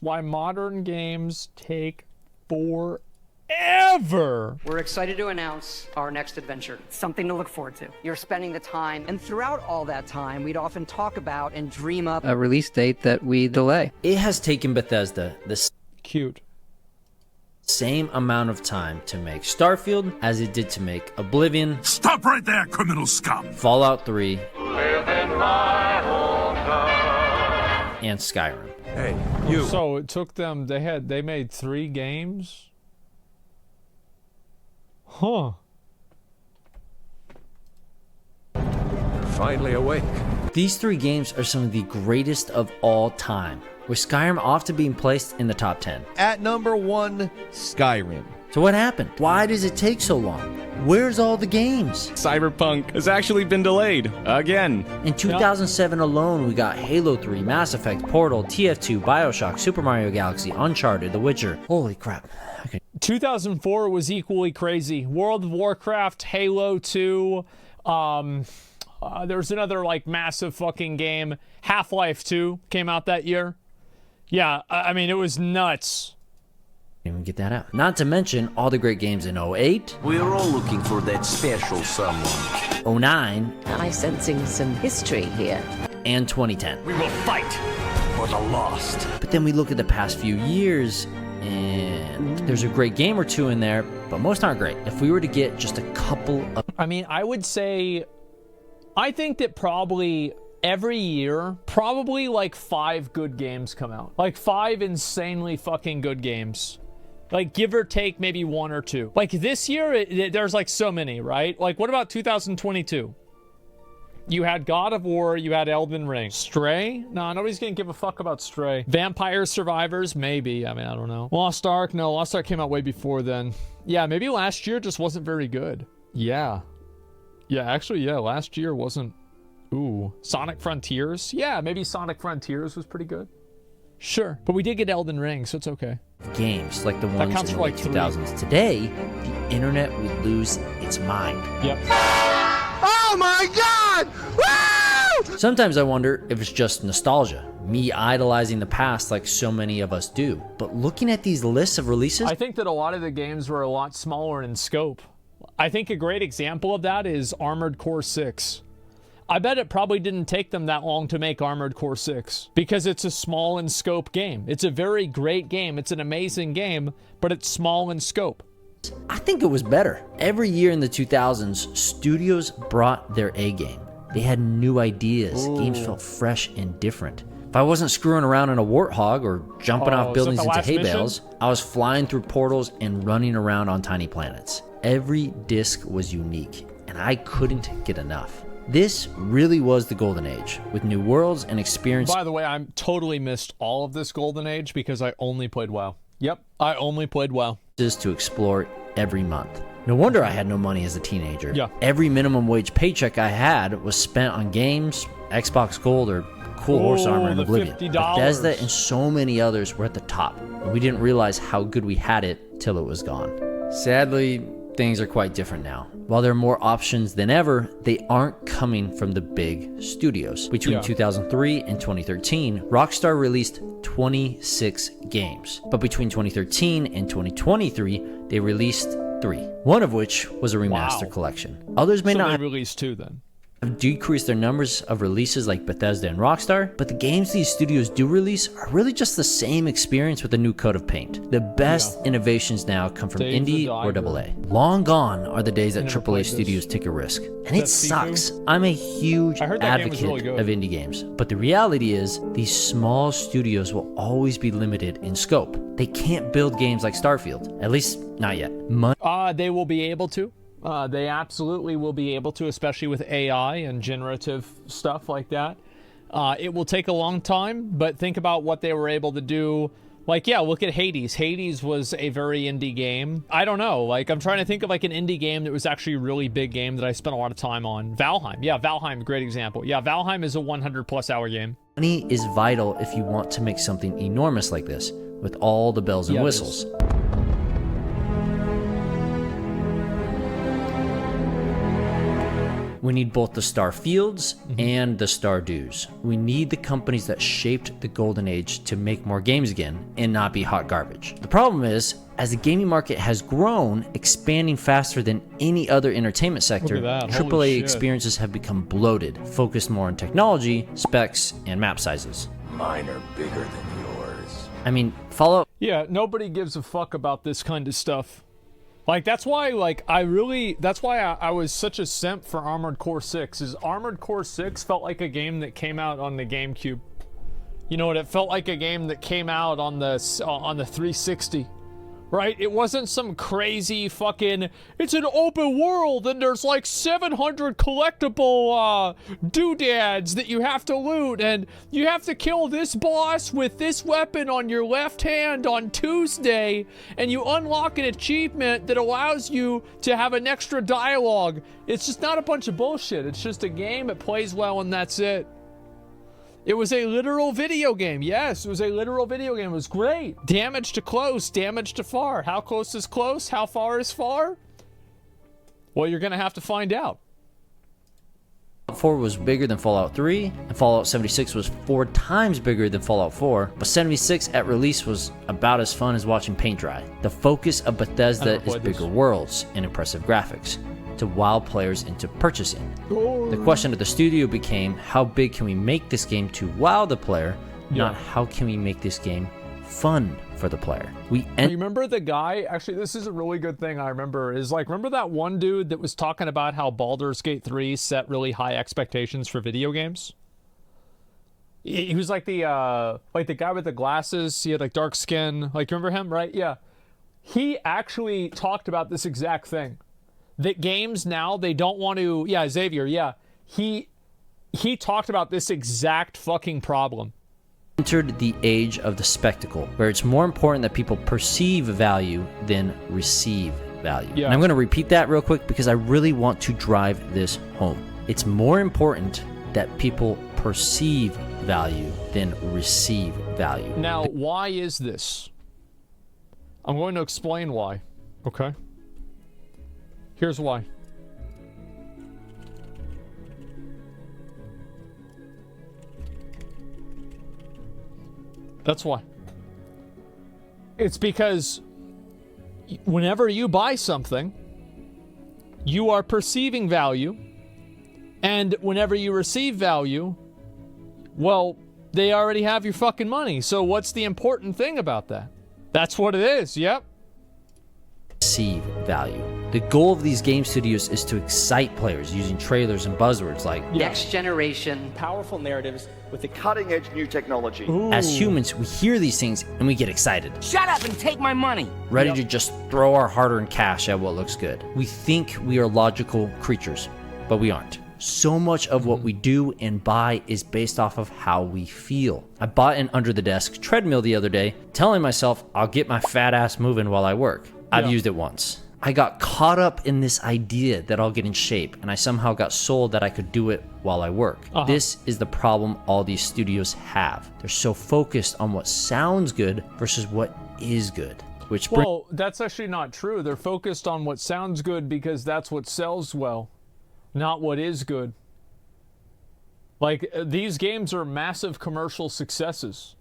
Why modern games take forever. We're excited to announce our next adventure. Something to look forward to. You're spending the time, and throughout all that time, we'd often talk about and dream up a release date that we delay. It has taken Bethesda the Cute. same amount of time to make Starfield as it did to make Oblivion, Stop right there, criminal scum! Fallout 3, and Skyrim. Hey, you. So it took them, they made 3 games? Huh. You're finally awake. These 3 games are some of the greatest of all time, with Skyrim often being placed in the top 10. At number 1, Skyrim. So what happened? Why does it take so long? Where's all the games? Cyberpunk has actually been delayed again. In 2007 alone, we got Halo 3, Mass Effect, Portal, TF2, BioShock, Super Mario Galaxy, Uncharted, The Witcher. Holy crap. Okay. 2004 was equally crazy. World of Warcraft, Halo 2, there's another like massive fucking game. Half-Life 2 came out that year. Yeah, I mean, it was nuts. Didn't even get that out. Not to mention all the great games in 08, We're all looking for that special someone. 09, Am I sensing some history here? and 2010. We will fight for the lost. But then we look at the past few years, and there's a great game or two in there, but most aren't great. If we were to get just a couple of... I mean, I would say, I think that probably every year, probably like 5 good games come out. Like 5 insanely fucking good games. Like, give or take maybe 1 or 2. Like, this year, there's like so many, right? Like, what about 2022? You had God of War, you had Elden Ring. Stray? No, nobody's gonna give a fuck about Stray. Vampire Survivors? Maybe. I mean, I don't know. Lost Ark? No, Lost Ark came out way before then. Yeah, maybe last year just wasn't very good. Yeah. Yeah, actually, yeah, last year wasn't... Ooh. Sonic Frontiers? Yeah, maybe Sonic Frontiers was pretty good. Sure. But we did get Elden Ring, so it's okay. games like the ones counts in for the like late 2000s. Today, the internet would lose its mind. Yep. Oh my god! Woo! Sometimes I wonder if it's just nostalgia, me idolizing the past like so many of us do. But looking at these lists of releases, I think that a lot of the games were a lot smaller in scope. I think a great example of that is Armored Core 6. I bet it probably didn't take them that long to make Armored Core 6 because it's a small in scope game. It's a very great game. It's an amazing game, but it's small in scope. I think it was better. Every year in the 2000s, studios brought their A game. They had new ideas. Ooh. Games felt fresh and different. If I wasn't screwing around in a warthog or jumping off buildings into hay bales, I was flying through portals and running around on tiny planets. Every disc was unique, and I couldn't get enough. This really was the golden age, with new worlds and experiences. By the way, I totally missed all of this golden age because I only played WoW. Yep, I only played WoW. To explore every month. No wonder I had no money as a teenager. Yeah. Every minimum wage paycheck I had was spent on games, Xbox Gold, or cool horse armor in the Oblivion. $50. Bethesda and so many others were at the top, and we didn't realize how good we had it till it was gone. Sadly, things are quite different now. While there are more options than ever, they aren't coming from the big studios. Between 2003 and 2013, Rockstar released 26 games. But between 2013 and 2023, they released 3. One of which was a remaster collection. Others may So not they released 2 then. have decreased their numbers of releases like Bethesda and Rockstar, but the games these studios do release are really just the same experience with a new coat of paint. The best innovations now come from Dave the indie or Diver. AA. Long gone are the days that Never AAA played this. studios take a risk. And Is it that sucks. Sifu? I'm a huge I heard that game was advocate really good. of indie games, but the reality is these small studios will always be limited in scope. They can't build games like Starfield, at least not yet. They will be able to. They absolutely will be able to, especially with AI and generative stuff like that. It will take a long time, but think about what they were able to do. Like, yeah, look at Hades. Hades was a very indie game. I don't know. Like, I'm trying to think of like an indie game that was actually a really big game that I spent a lot of time on. Valheim. Yeah, Valheim, great example. Yeah, Valheim is a 100+ hour game. Money is vital if you want to make something enormous like this, with all the bells and Yeah, it whistles. We need both the Starfields and the Stardews. We need the companies that shaped the golden age to make more games again and not be hot garbage. The problem is, as the gaming market has grown, expanding faster than any other entertainment sector, AAA experiences have become bloated, focused more on technology, specs, and map sizes. Mine are bigger than yours. I mean, Fallout... Yeah, nobody gives a fuck about this kind of stuff. Like, that's why, like, I was such a simp for Armored Core 6, is Armored Core 6 felt like a game that came out on the GameCube. You know what, it felt like a game that came out on the 360. Right? It wasn't some crazy fucking, it's an open world and there's like 700 collectible doodads that you have to loot, and you have to kill this boss with this weapon on your left hand on Tuesday, and you unlock an achievement that allows you to have an extra dialogue. It's just not a bunch of bullshit. It's just a game, it plays well, and that's it. It was a literal video game. Yes, it was a literal video game. It was great. Damage to close, damage to far. How close is close? How far is far? Well, you're going to have to find out. Fallout 4 was bigger than Fallout 3, and Fallout 76 was 4 times bigger than Fallout 4, but 76 at release was about as fun as watching paint dry. The focus of Bethesda is bigger worlds and impressive graphics to wow players into purchasing. The question of the studio became, how big can we make this game to wow the player, not how can we make this game fun for the player. You remember the guy, actually this is a really good thing I remember, is like, remember that one dude that was talking about how Baldur's Gate 3 set really high expectations for video games? He was like the guy with the glasses, he had like dark skin, like, remember him, right? Yeah. He actually talked about this exact thing. That games now, they don't want to... Yeah, Xavier, yeah. He talked about this exact fucking problem. Entered the age of the spectacle, where it's more important that people perceive value than receive value. Yeah. And I'm going to repeat that real quick because I really want to drive this home. It's more important that people perceive value than receive value. Now, why is this? I'm going to explain why, okay? Here's why. That's why. It's because whenever you buy something, you are perceiving value, and whenever you receive value, well, they already have your fucking money. So what's the important thing about that? That's what it is, yep. Receive value. The goal of these game studios is to excite players using trailers and buzzwords like next generation, powerful narratives with the cutting-edge new technology. Ooh. As humans, we hear these things and we get excited. Shut up and take my money! Ready to just throw our hard-earned cash at what looks good. We think we are logical creatures, but we aren't. So much of what we do and buy is based off of how we feel. I bought an under-the-desk treadmill the other day, telling myself I'll get my fat ass moving while I work. I've used it once. I got caught up in this idea that I'll get in shape, and I somehow got sold that I could do it while I work. This is the problem all these studios have. They're so focused on what sounds good versus what is good. Well, that's actually not true. They're focused on what sounds good because that's what sells well, not what is good. Like, these games are massive commercial successes.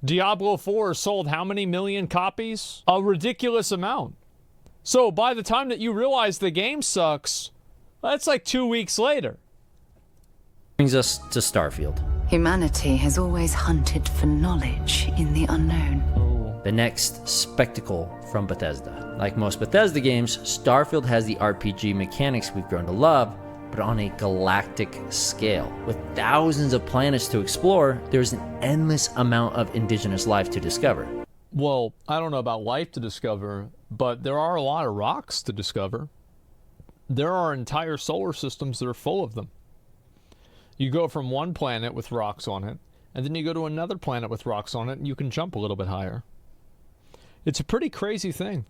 Diablo 4 sold how many million copies? A ridiculous amount. So by the time that you realize the game sucks, that's like 2 weeks later. Brings us to Starfield. Humanity has always hunted for knowledge in the unknown. The next spectacle from Bethesda. Like most Bethesda games, Starfield has the RPG mechanics we've grown to love, but on a galactic scale. With thousands of planets to explore, there's an endless amount of indigenous life to discover. Well, I don't know about life to discover, but there are a lot of rocks to discover. There are entire solar systems that are full of them. You go from one planet with rocks on it, and then you go to another planet with rocks on it, and you can jump a little bit higher. It's a pretty crazy thing.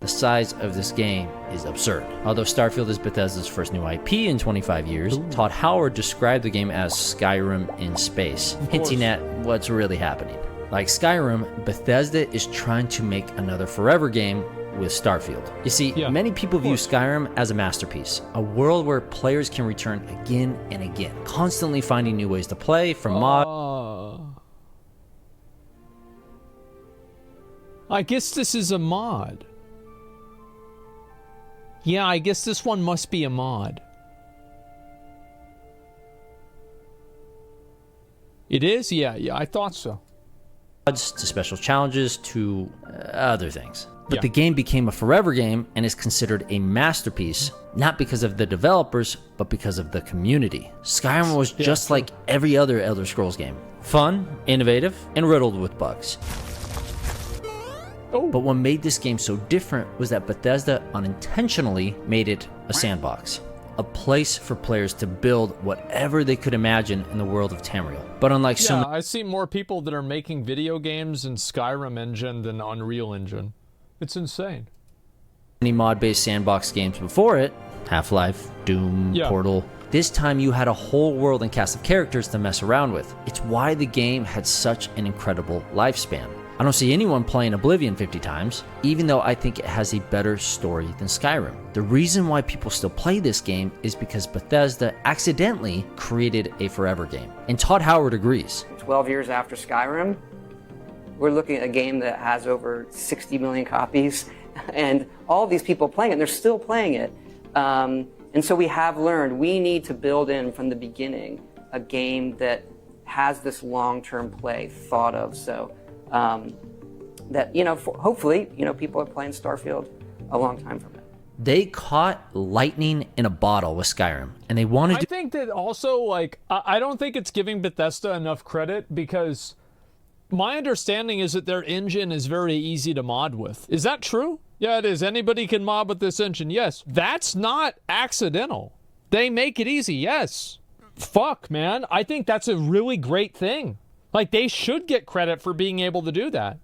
The size of this game is absurd. Although Starfield is Bethesda's first new IP in 25 years, Todd Howard described the game as Skyrim in space, hinting at what's really happening. Like Skyrim, Bethesda is trying to make another Forever game with Starfield. You see, many people view Skyrim as a masterpiece, a world where players can return again and again, constantly finding new ways to play, from mod. I guess this is a mod. Yeah, I guess this one must be a mod. It is? Yeah, I thought so. To special challenges to other things. But the game became a forever game and is considered a masterpiece, not because of the developers, but because of the community. Skyrim was just like every other Elder Scrolls game. Fun, innovative, and riddled with bugs. But what made this game so different was that Bethesda unintentionally made it a sandbox. A place for players to build whatever they could imagine in the world of Tamriel. But unlike I see more people that are making video games in Skyrim Engine than Unreal Engine. It's insane. Many mod-based sandbox games before it, Half-Life, Doom, Portal, this time you had a whole world and cast of characters to mess around with. It's why the game had such an incredible lifespan. I don't see anyone playing Oblivion 50 times, even though I think it has a better story than Skyrim. The reason why people still play this game is because Bethesda accidentally created a forever game. And Todd Howard agrees. 12 years after Skyrim, we're looking at a game that has over 60 million copies, and all these people playing it, and they're still playing it. And so we have learned we need to build in from the beginning a game that has this long-term play thought of. So that, hopefully, people are playing Starfield a long time from now. They caught lightning in a bottle with Skyrim, and they wanted to... I think that also, I don't think it's giving Bethesda enough credit, because my understanding is that their engine is very easy to mod with. Is that true? Yeah, it is. Anybody can mod with this engine. Yes. That's not accidental. They make it easy. Yes. Fuck, man. I think that's a really great thing. They should get credit for being able to do that.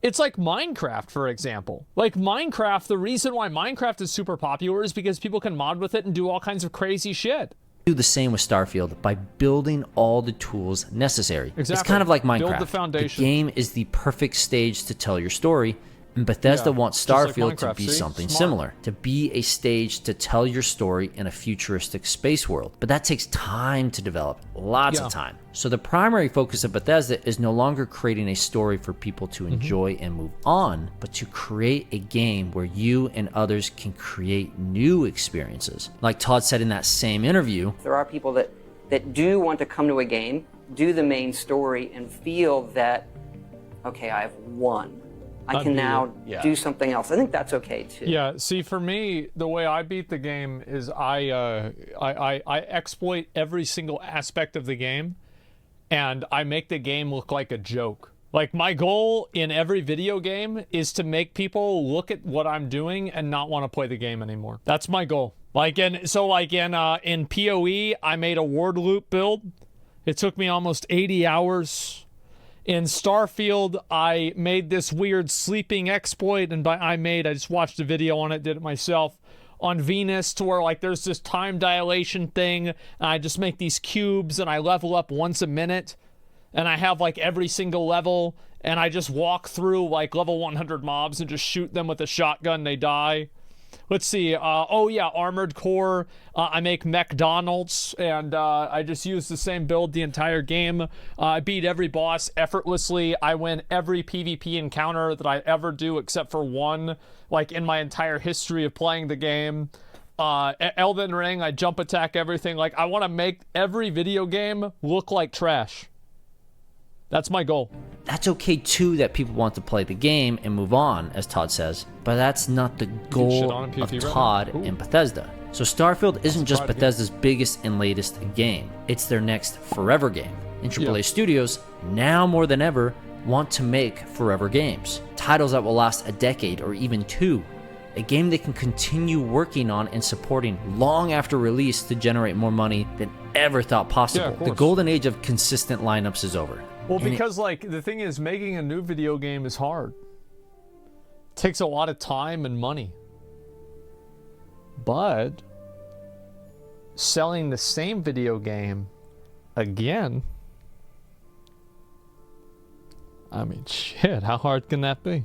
It's like Minecraft, for example. Minecraft, the reason why Minecraft is super popular is because people can mod with it and do all kinds of crazy shit. Do the same with Starfield by building all the tools necessary. Exactly. It's kind of like Minecraft. Build the foundation. The game is the perfect stage to tell your story, and Bethesda wants Starfield to be something similar, to be a stage to tell your story in a futuristic space world. But that takes time to develop, lots of time. So the primary focus of Bethesda is no longer creating a story for people to enjoy and move on, but to create a game where you and others can create new experiences. Like Todd said in that same interview, there are people that do want to come to a game, do the main story, and feel that, okay, I have won. I can now do something else. I think that's okay too. Yeah. See, for me, the way I beat the game is I exploit every single aspect of the game, and I make the game look like a joke. My goal in every video game is to make people look at what I'm doing and not want to play the game anymore. That's my goal. In PoE, I made a word loop build. It took me almost 80 hours. In Starfield, I made this weird sleeping exploit, and by I just watched a video on it, did it myself. On Venus, to where there's this time dilation thing, and I just make these cubes, and I level up once a minute, and I have every single level, and I just walk through level 100 mobs and just shoot them with a shotgun, they die. Let's see. Armored Core. I make McDonald's, and I just use the same build the entire game. I beat every boss effortlessly. I win every PvP encounter that I ever do, except for one, in my entire history of playing the game. Elden Ring, I jump attack everything. I want to make every video game look like trash. That's my goal. That's okay too that people want to play the game and move on, as Todd says, but that's not the goal of Todd and Bethesda. So Starfield isn't just Bethesda's biggest and latest game. It's their next forever game. And AAA studios, now more than ever, want to make forever games. Titles that will last a decade or even two. A game they can continue working on and supporting long after release to generate more money than ever thought possible. The golden age of consistent lineups is over. Well, because the thing is, making a new video game is hard. It takes a lot of time and money. But selling the same video game again, I mean, shit, how hard can that be?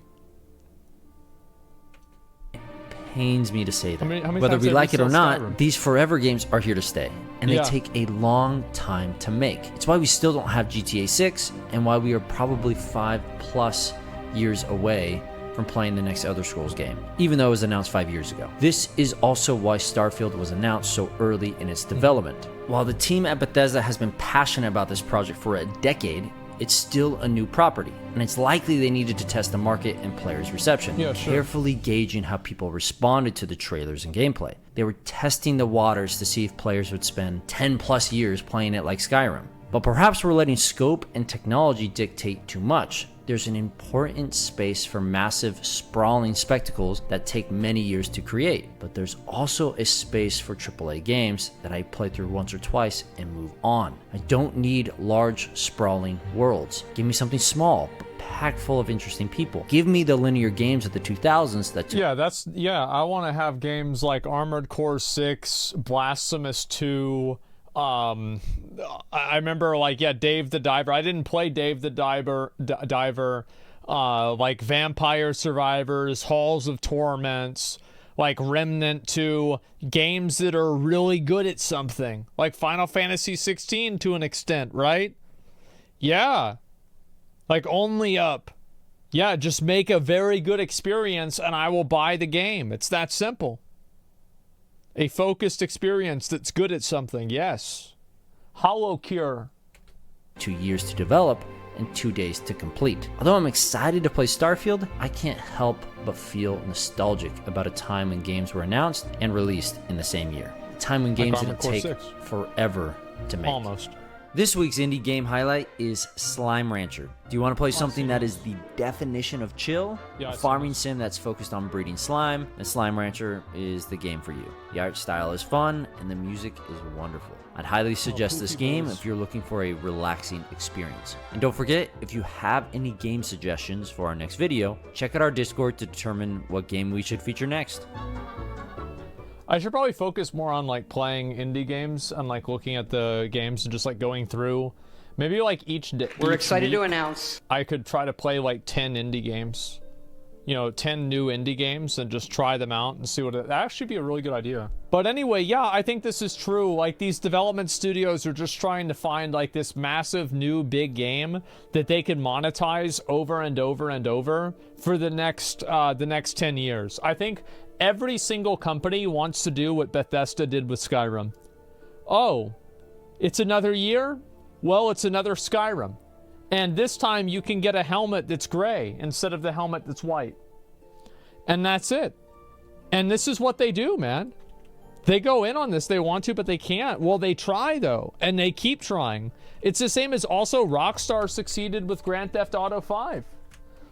pains me to say that. How many Whether times we have like it or said not, Skyrim? these forever games are here to stay, and Yeah. they take a long time to make. It's why we still don't have GTA 6, and why we are probably 5+ years away from playing the next Elder Scrolls game, even though it was announced 5 years ago. This is also why Starfield was announced so early in its development. While the team at Bethesda has been passionate about this project for a decade, it's still a new property, and it's likely they needed to test the market and players' reception, Yeah, sure. carefully gauging how people responded to the trailers and gameplay. They were testing the waters to see if players would spend 10+ years playing it like Skyrim. But perhaps we're letting scope and technology dictate too much. There's an important space for massive, sprawling spectacles that take many years to create, but there's also a space for AAA games that I play through once or twice and move on. I don't need large, sprawling worlds. Give me something small, but packed full of interesting people. Give me the linear games of the 2000s that took I want to have games like Armored Core 6, Blasphemous 2. I remember Dave the Diver. I didn't play Dave the Diver. Like Vampire Survivors, Halls of Torments, like Remnant 2, games that are really good at something, like Final Fantasy 16 to an extent, right? Yeah. Like Only Up. Yeah, just make a very good experience and I will buy the game. It's that simple. A focused experience that's good at something, yes. Hollow Cure. 2 years to develop and 2 days to complete. Although I'm excited to play Starfield, I can't help but feel nostalgic about a time when games were announced and released in the same year. A time when games didn't take forever to make. Almost. This week's indie game highlight is Slime Rancher. Do you want to play something that is the definition of chill? Yeah, A I've seen farming this. sim that's focused on breeding slime, and Slime Rancher is the game for you. The art style is fun, and the music is wonderful. I'd highly suggest this game if you're looking for a relaxing experience. And don't forget, if you have any game suggestions for our next video, check out our Discord to determine what game we should feature next. I should probably focus more on like playing indie games and like looking at the games and just like going through. Maybe like each day. We're excited to announce. I could try to play like 10 indie games. 10 new indie games and just try them out and see what that actually be a really good idea. But anyway, yeah, I think this is true. Like these development studios are just trying to find like this massive new big game that they can monetize over and over and over for the next 10 years. I think every single company wants to do what Bethesda did with Skyrim. Oh, it's another year? Well, it's another Skyrim. And this time you can get a helmet that's gray instead of the helmet that's white. And that's it. And this is what they do, man. They go in on this. They want to, but they can't. Well, they try, though. And they keep trying. It's the same as also Rockstar succeeded with Grand Theft Auto 5.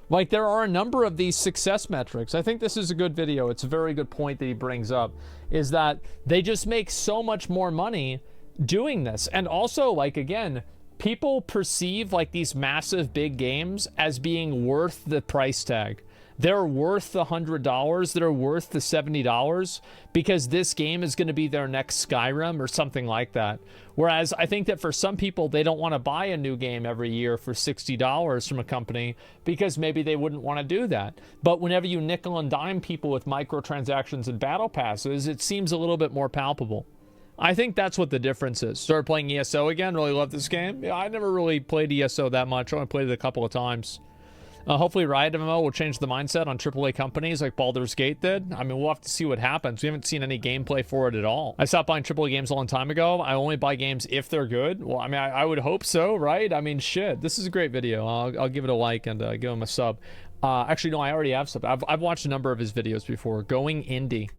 Like, there are a number of these success metrics. I think this is a good video. It's a very good point that he brings up, is that they just make so much more money doing this. And also, like, again, people perceive like these massive big games as being worth the price tag. They're worth the $100. They're worth the $70 because this game is going to be their next Skyrim or something like that. Whereas I think that for some people, they don't want to buy a new game every year for $60 from a company because maybe they wouldn't want to do that. But whenever you nickel and dime people with microtransactions and battle passes, it seems a little bit more palpable. I think that's what the difference is. Started playing ESO again. Really love this game. Yeah, I never really played ESO that much. I only played it a couple of times. Hopefully Riot MMO will change the mindset on AAA companies like Baldur's Gate did. I mean, we'll have to see what happens. We haven't seen any gameplay for it at all. I stopped buying AAA games a long time ago. I only buy games if they're good. Well, I mean, I would hope so, right? I mean, shit. This is a great video. I'll give it a like and give him a sub. Actually, no, I already have sub. I've watched a number of his videos before. Going Indie.